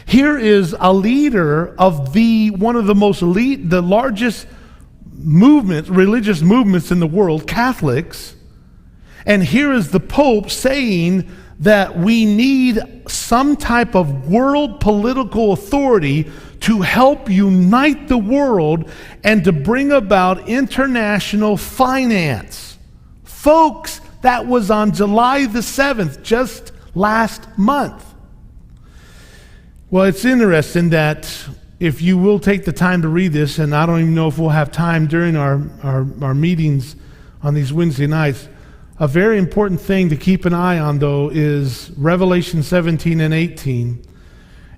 Here is a leader of one of the the largest movements, religious movements in the world, Catholics. And here is the Pope saying that we need some type of world political authority to help unite the world and to bring about international finance. Folks, that was on July the 7th, just last month. Well, it's interesting that if you will take the time to read this, and I don't even know if we'll have time during our meetings on these Wednesday nights, a very important thing to keep an eye on, though, is Revelation 17 and 18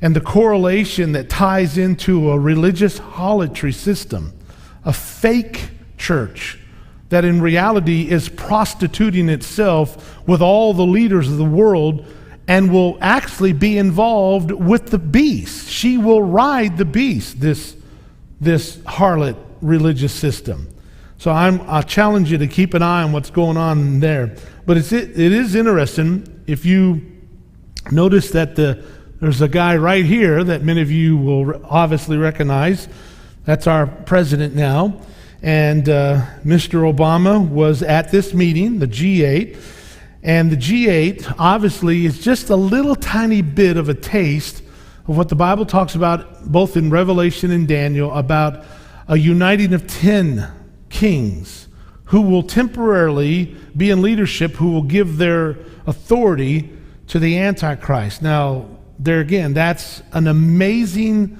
and the correlation that ties into a religious harlotry system, a fake church that in reality is prostituting itself with all the leaders of the world and will actually be involved with the beast. She will ride the beast, this harlot religious system. So I challenge you to keep an eye on what's going on there. But it is interesting if you notice that there's a guy right here that many of you will obviously recognize. That's our president now. And Mr. Obama was at this meeting, the G8. And the G8 obviously is just a little tiny bit of a taste of what the Bible talks about both in Revelation and Daniel about a uniting of 10 kings who will temporarily be in leadership, who will give their authority to the antichrist. Now, there again, that's an amazing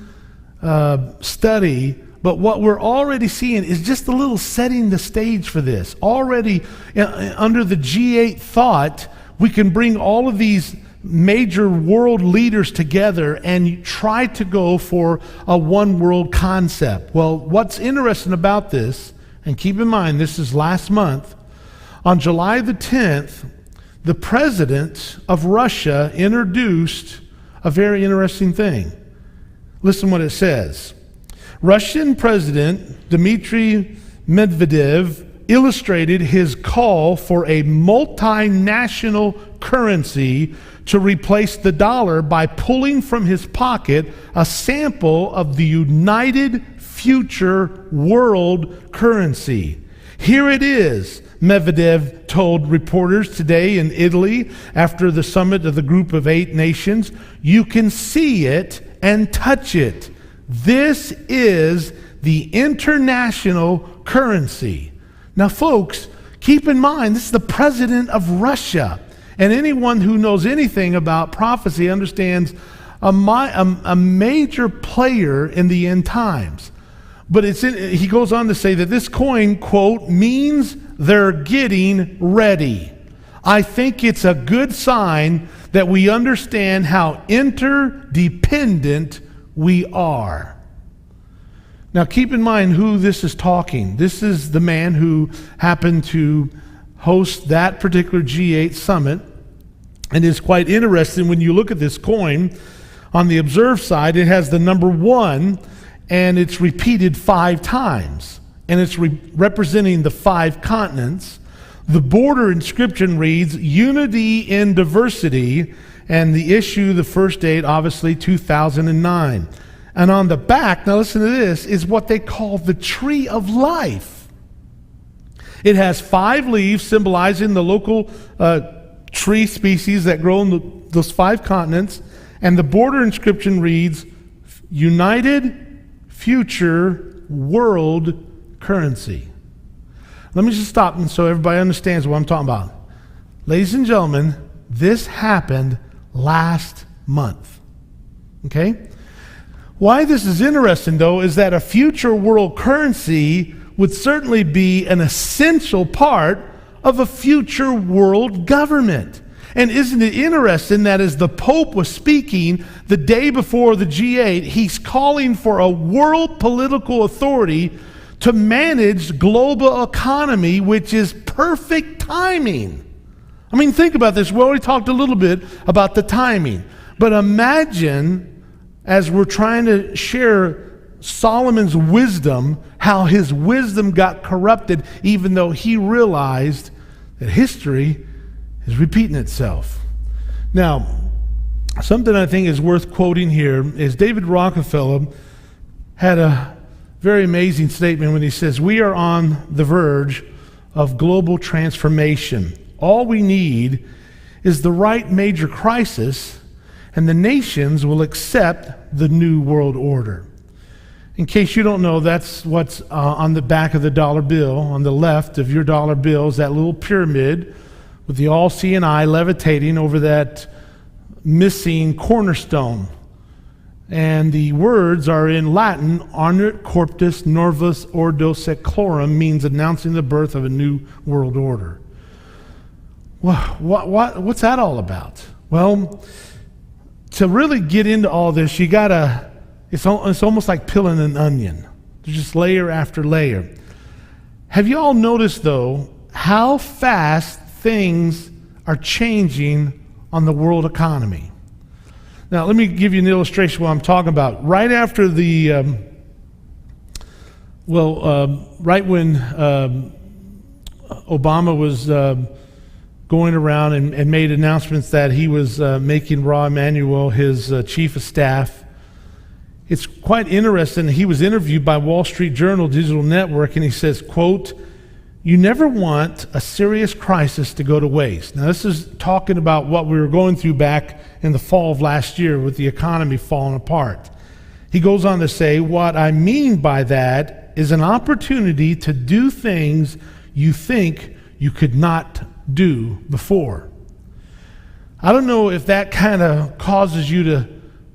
study, but what we're already seeing is just a little setting the stage for this. Already under the G8 thought, we can bring all of these major world leaders together and try to go for a one world concept. Well, what's interesting about this, and keep in mind this is last month, on July the 10th, the president of Russia introduced a very interesting thing. Listen what it says. Russian President Dmitry Medvedev illustrated his call for a multinational currency to replace the dollar by pulling from his pocket a sample of the United Future World Currency. Here it is, Medvedev told reporters today in Italy after the summit of the Group of 8 nations. You can see it and touch it. This is the international currency. Now, folks, keep in mind, this is the president of Russia. And anyone who knows anything about prophecy understands a major player in the end times. But he goes on to say that this coin, quote, means they're getting ready. I think it's a good sign that we understand how interdependent we are. Now keep in mind who this is talking. This is the man who happened to host that particular G8 summit. And it's quite interesting when you look at this coin. On the observed side, it has the number 1, and it's repeated 5 times. And it's representing the 5 continents. The border inscription reads, Unity in Diversity, and the issue, the first date, obviously 2009. And on the back, now listen to this, is what they call the Tree of Life. It has 5 leaves symbolizing the local tree species that grow in those 5 continents. And the border inscription reads, United Future World Currency. Let me just stop and so everybody understands what I'm talking about. Ladies and gentlemen, this happened last month. Okay? Why this is interesting, though, is that a future world currency would certainly be an essential part of a future world government. And isn't it interesting that as the Pope was speaking the day before the G8, he's calling for a world political authority to manage global economy, which is perfect timing. I mean, think about this. We already talked a little bit about the timing. But imagine, as we're trying to share Solomon's wisdom, how his wisdom got corrupted, even though he realized that history is repeating itself. Now, something I think is worth quoting here is David Rockefeller had a very amazing statement when he says, "We are on the verge of global transformation. All we need is the right major crisis, and the nations will accept the new world order." In case you don't know, that's what's on the back of the dollar bill. On the left of your dollar bill is that little pyramid with the all-seeing eye levitating over that missing cornerstone. And the words are in Latin, Agnut Corpus Novus Ordo Seclorum, means announcing the birth of a new world order. Well, what's that all about? Well, to really get into all this, you gotta, it's almost like peeling an onion. There's just layer after layer. Have you all noticed, though, how fast things are changing on the world economy? Now, let me give you an illustration of what I'm talking about. Right after the, right when Obama was going around and made announcements that he was making Rahm Emanuel his chief of staff, it's quite interesting. He was interviewed by Wall Street Journal Digital Network, and he says, quote, "You never want a serious crisis to go to waste." Now, this is talking about what we were going through back in the fall of last year with the economy falling apart. He goes on to say, "What I mean by that is an opportunity to do things you think you could not do before." I don't know if that kind of causes you to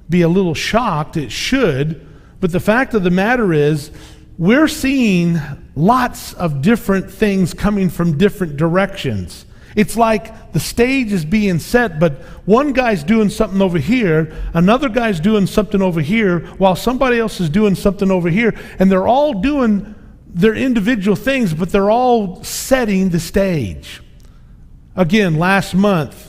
be a little shocked. It should, but the fact of the matter is, we're seeing lots of different things coming from different directions. It's like the stage is being set, but one guy's doing something over here, another guy's doing something over here, while somebody else is doing something over here, and they're all doing their individual things, but they're all setting the stage. Again, last month,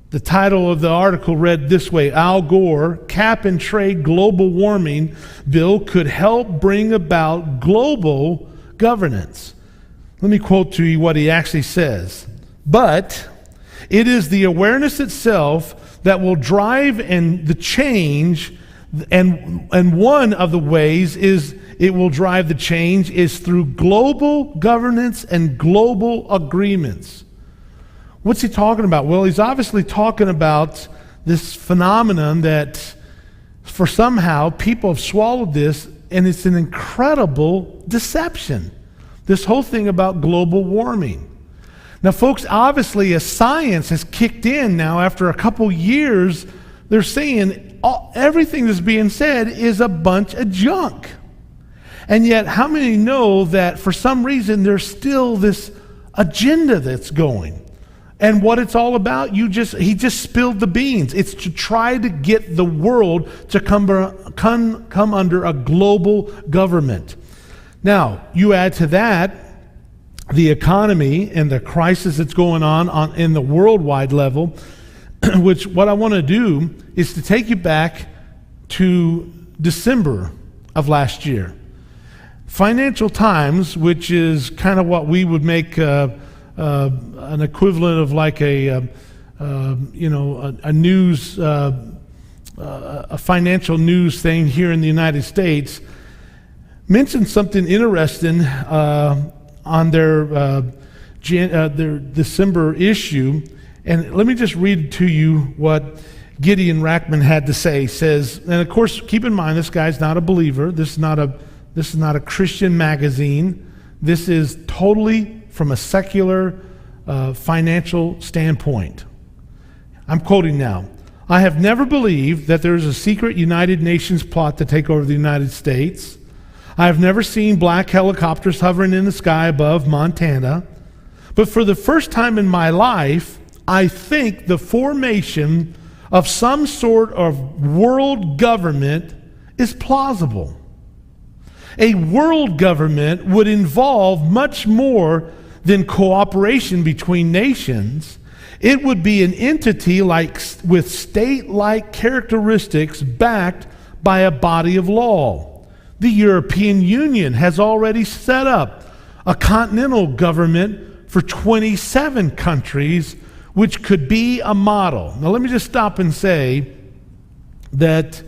the title of the article read this way: Al Gore, cap and trade global warming bill could help bring about global governance. Let me quote to you what he actually says. "But it is the awareness itself that will drive the change, and one of the ways is it will drive the change is through global governance and global agreements." What's he talking about? Well, he's obviously talking about this phenomenon that for somehow people have swallowed this, and it's an incredible deception. This whole thing about global warming. Now, folks, obviously, as science has kicked in now after a couple years, they're saying everything that's being said is a bunch of junk. And yet, how many know that for some reason there's still this agenda that's going? And what it's all about, he just spilled the beans. It's to try to get the world to come under a global government. Now, you add to that the economy and the crisis that's going on in the worldwide level, which what I want to do is to take you back to December of last year. Financial Times, which is kind of what we would make an equivalent of like a news, a financial news thing here in the United States, mentioned something interesting on their December issue, and let me just read to you what Gideon Rackman had to say. He says, and of course, keep in mind this guy's not a believer. This is not a Christian magazine. This is totally from a secular financial standpoint. I'm quoting now. "I have never believed that there is a secret United Nations plot to take over the United States. I have never seen black helicopters hovering in the sky above Montana. But for the first time in my life, I think the formation of some sort of world government is plausible. A world government would involve much more than cooperation between nations. It would be an entity with state-like characteristics backed by a body of law. The European Union has already set up a continental government for 27 countries which could be a model. Now let me just stop and say that